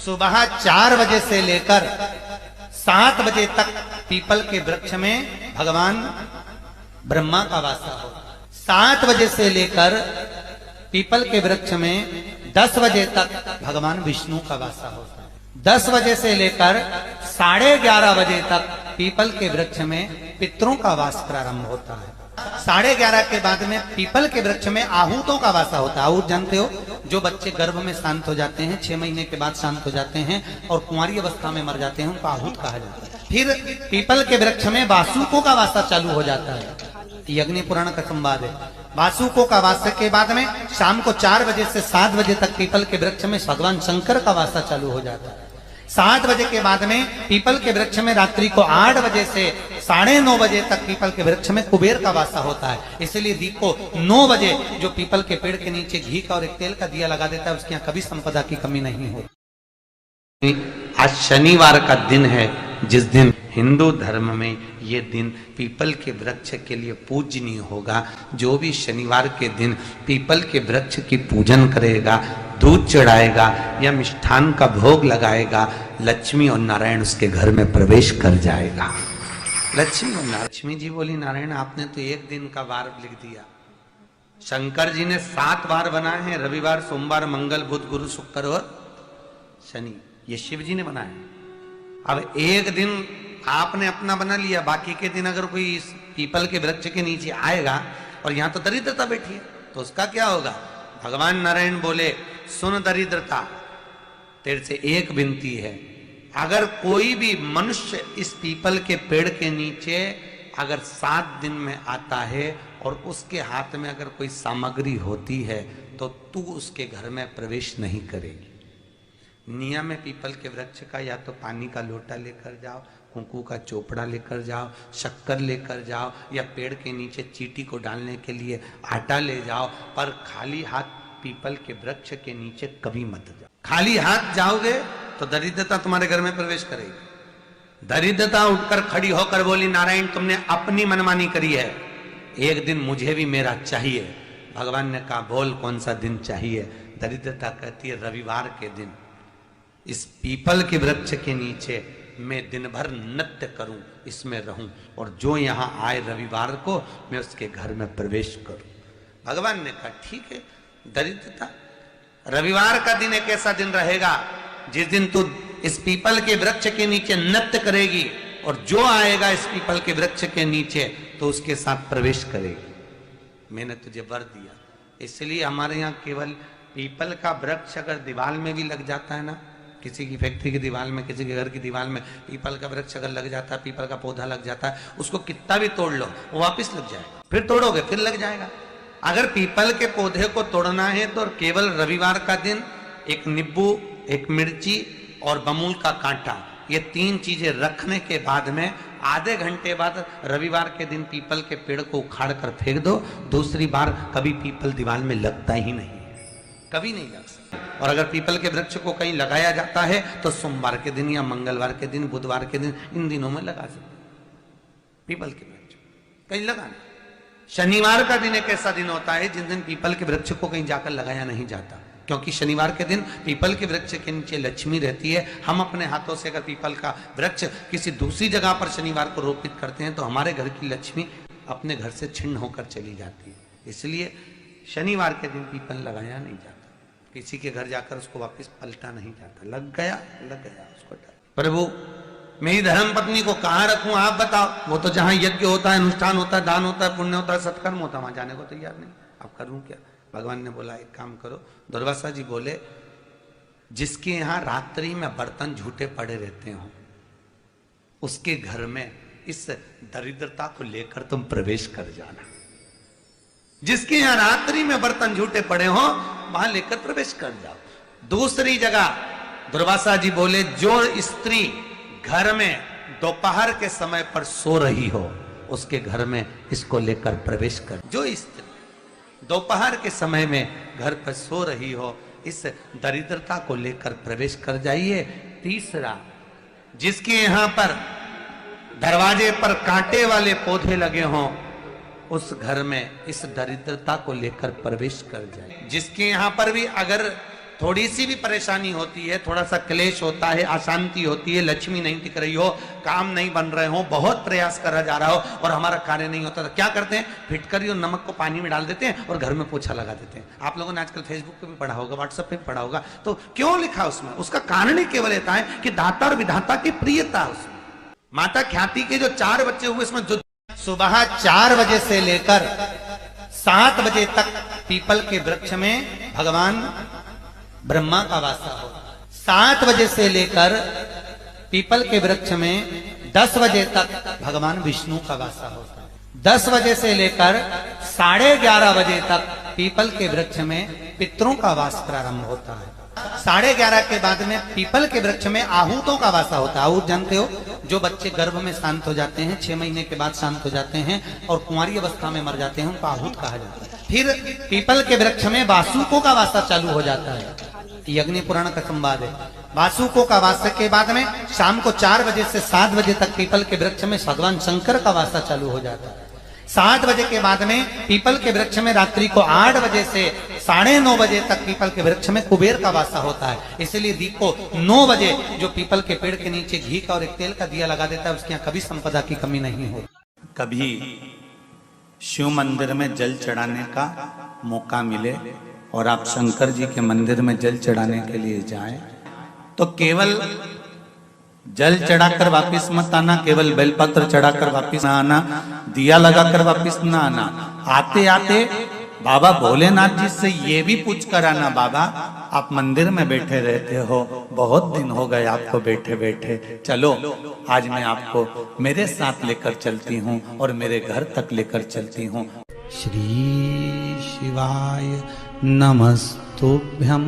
सुबह 4 बजे से लेकर 7 बजे तक पीपल के वृक्ष में भगवान ब्रह्मा का वासा होता है। 7 बजे से लेकर पीपल के वृक्ष में 10 बजे तक भगवान विष्णु का वासा होता है। 10 बजे से लेकर 11:30 बजे तक पीपल के वृक्ष में पितरों का वास प्रारंभ होता है। 11:30 के बाद में पीपल के वृक्ष में आहूतों का वासा होता है। आहूत जानते हो, जो बच्चे गर्भ में शांत हो जाते हैं, 6 महीने के बाद शांत हो जाते हैं और कुंवारी अवस्था में मर जाते हैं, उनको आहूत कहा जाता है। फिर पीपल के वृक्ष में वासुकों का वासा चालू हो जाता है। ये अग्नि पुराण का संवाद है। वासुकों का वासा के बाद में शाम को 4 बजे से 7 बजे तक पीपल के वृक्ष में भगवान शंकर का वासा चालू हो जाता है। 7 बजे के बाद में पीपल के वृक्ष में रात्रि को 8 बजे से 9:30 बजे तक पीपल के वृक्ष में कुबेर का वासा होता है। इसलिए दी को 9 बजे जो पीपल के पेड़ के नीचे घी का और एक तेल का दिया लगा देता है, उसके यहाँ कभी संपदा की कमी नहीं होती। आज शनिवार का दिन है, जिस दिन हिंदू धर्म में ये दिन पीपल के वृक्ष के लिए पूजनीय होगा। जो भी शनिवार के दिन पीपल के वृक्ष की पूजन करेगा, दूध चढ़ाएगा या मिष्ठान का भोग लगाएगा, लक्ष्मी और नारायण उसके घर में प्रवेश कर जाएगा। लक्ष्मी जी बोली, नारायण आपने तो एक दिन का वार लिख दिया। शंकर जी ने 7 वार बनाए हैं, रविवार, सोमवार, मंगल, बुध, गुरु, शुक्र और शनि। ये शिव जी ने बनाया। अब एक दिन आपने अपना बना लिया, बाकी के दिन अगर कोई इस पीपल के वृक्ष के नीचे आएगा और यहां तो दरिद्रता बैठी है, तो उसका क्या होगा? भगवान नारायण बोले, सुन दरिद्रता, तेरे से एक विनती है, अगर कोई भी मनुष्य इस पीपल के पेड़ के नीचे अगर 7 दिन में आता है और उसके हाथ में अगर कोई सामग्री होती है तो तू उसके घर में प्रवेश नहीं करेगी। नियम है पीपल के वृक्ष का, या तो पानी का लोटा लेकर जाओ, कुंकू का चोपड़ा लेकर जाओ, शक्कर लेकर जाओ, या पेड़ के नीचे चींटी को डालने के लिए आटा ले जाओ, पर खाली हाथ पीपल के वृक्ष के नीचे कभी मत जाओ। खाली हाथ जाओगे तो दरिद्रता तुम्हारे घर में प्रवेश करेगी। दरिद्रता उठकर खड़ी होकर बोली, नारायण तुमने अपनी मनमानी करी है, एक दिन मुझे भी मेरा चाहिए। भगवान ने कहा, बोल कौन सा दिन चाहिए? दरिद्रता कहती है, रविवार के दिन इस पीपल के वृक्ष के नीचे मैं दिन भर नृत्य करूं, इसमें रहूं, और जो यहां आए रविवार को मैं उसके घर में प्रवेश करूं। भगवान ने कहा, ठीक है। दरिद्रता, रविवार का दिन एक ऐसा दिन रहेगा जिस दिन तू इस पीपल के वृक्ष के नीचे नृत्य करेगी और जो आएगा इस पीपल के वृक्ष के नीचे तो उसके साथ प्रवेश करेगी। मैंने तुझे वर दिया। इसलिए हमारे यहाँ केवल पीपल का वृक्ष अगर दीवार में भी लग जाता है ना, किसी की फैक्ट्री की दीवार में, किसी के घर की दीवार में पीपल का वृक्ष अगर लग जाता है, पीपल का पौधा लग जाता है, उसको कितना भी तोड़ लो वो वापस लग जाएगा। फिर तोड़ोगे फिर लग जाएगा। अगर पीपल के पौधे को तोड़ना है तो केवल रविवार का दिन एक नींबू, एक मिर्ची और बमूल का कांटा, ये 3 चीजें रखने के बाद में आधे घंटे बाद रविवार के दिन पीपल के पेड़ को उखाड़ कर फेंक दो। दूसरी बार कभी पीपल दीवार में लगता ही नहीं, कभी नहीं लग सकता। और अगर पीपल के वृक्ष को कहीं लगाया जाता है तो सोमवार के दिन या मंगलवार के दिन, बुधवार के दिन, इन दिनों में लगा सकते पीपल के वृक्ष कहीं लगाना। शनिवार का दिन एक ऐसा दिन होता है जिस दिन पीपल के वृक्ष को कहीं जाकर लगाया नहीं जाता, क्योंकि शनिवार के दिन पीपल के वृक्ष के नीचे लक्ष्मी रहती है। हम अपने हाथों से अगर पीपल का वृक्ष किसी दूसरी जगह पर शनिवार को रोपित करते हैं तो हमारे घर की लक्ष्मी अपने घर से छिन्न होकर चली जाती है। इसलिए शनिवार के दिन पीपल लगाया नहीं जाता, किसी के घर जाकर उसको वापस पलटा नहीं जाता। लग गया उसको। प्रभु मेरी धर्म पत्नी को कहाँ रखूं आप बताओ? वो तो जहां यज्ञ होता है, अनुष्ठान होता है, दान होता है, पुण्य होता है, सत्कर्म होता है, वहां जाने को तैयार नहीं। अब करूं क्या? भगवान ने बोला, एक काम करो। दुर्वासा जी बोले, जिसके यहाँ रात्रि में बर्तन झूठे पड़े रहते हो उसके घर में इस दरिद्रता को लेकर तुम प्रवेश कर जाना। जिसके यहाँ रात्रि में बर्तन झूठे पड़े हो वहां लेकर प्रवेश कर जाओ। दूसरी जगह दुर्वासा जी बोले, जो स्त्री घर में दोपहर के समय पर सो रही हो उसके घर में इसको लेकर प्रवेश कर। जो स्त्री दोपहर के समय में घर पर सो रही हो, इस दरिद्रता को लेकर प्रवेश कर जाइए। तीसरा, जिसके यहाँ पर दरवाजे पर कांटे वाले पौधे लगे हों उस घर में इस दरिद्रता को लेकर प्रवेश कर जाए। जिसके यहाँ पर भी अगर थोड़ी सी भी परेशानी होती है, थोड़ा सा क्लेश होता है, अशांति होती है, लक्ष्मी नहीं टिक रही हो, काम नहीं बन रहे हो, बहुत प्रयास करा जा रहा हो और हमारा कार्य नहीं होता, तो क्या करते हैं? फिटकरी और नमक को पानी में डाल देते हैं और घर में पोछा लगा देते हैं। आप लोगों ने आजकल फेसबुक पे भी पढ़ा होगा, व्हाट्सएप पे भी पढ़ा होगा। तो क्यों लिखा उसमें? उसका कारण ही केवल इतना है कि दाता और विधाता की प्रियता उसमें। माता ख्याति के जो 4 बच्चे हुए, इसमें जो सुबह 4 बजे से लेकर 7 बजे तक पीपल के वृक्ष में भगवान ब्रह्मा का वासा होता है। 7 बजे से लेकर पीपल के वृक्ष में 10 बजे तक भगवान विष्णु का वासा होता है। 10 बजे से लेकर 11:30 बजे तक पीपल के वृक्ष में पितरों का वास प्रारंभ होता है। 11:30 के बाद में पीपल के वृक्ष में आहूतों का वासा होता है। आहूत जानते हो, जो बच्चे गर्भ में शांत हो जाते हैं, 6 महीने के बाद शांत हो जाते हैं और कुंवारी अवस्था में मर जाते हैं, उनको आहूत कहा जाता है। फिर पीपल के वृक्ष में वासुकों का वासा चालू हो जाता है। यज्ञ पुराण का संवाद है। वासुकों का वासा के बाद में शाम को 4 बजे से 7 बजे तक पीपल के वृक्ष में भगवान शंकर का वासा चालू हो जाता है। 7 बजे के बाद में पीपल के वृक्ष में रात्रि को 8 बजे से 9:30 बजे तक पीपल के वृक्ष में कुबेर का वासा होता है। इसलिए दीप को 9 बजे जो पीपल के पेड़ के नीचे घी का और एक तेल का दिया लगा देता है, उसके यहाँ कभी संपदा की कमी नहीं हो। कभी शिव मंदिर में जल चढ़ाने का मौका मिले और आप शंकर जी के मंदिर में जल चढ़ाने के लिए जाएं, तो केवल जल चढ़ाकर वापिस मत आना, केवल बेलपत्र चढ़ाकर वापिस ना आना, दिया लगाकर वापिस ना आना। आते आते बाबा भोलेनाथ जी से ये भी पूछ कर आना, बाबा आप मंदिर में बैठे रहते हो, बहुत दिन हो गए आपको बैठे बैठे, चलो आज मैं आपको मेरे साथ लेकर चलती हूँ और मेरे घर तक लेकर चलती हूँ। श्री शिवाय नमस्तुभ्यं।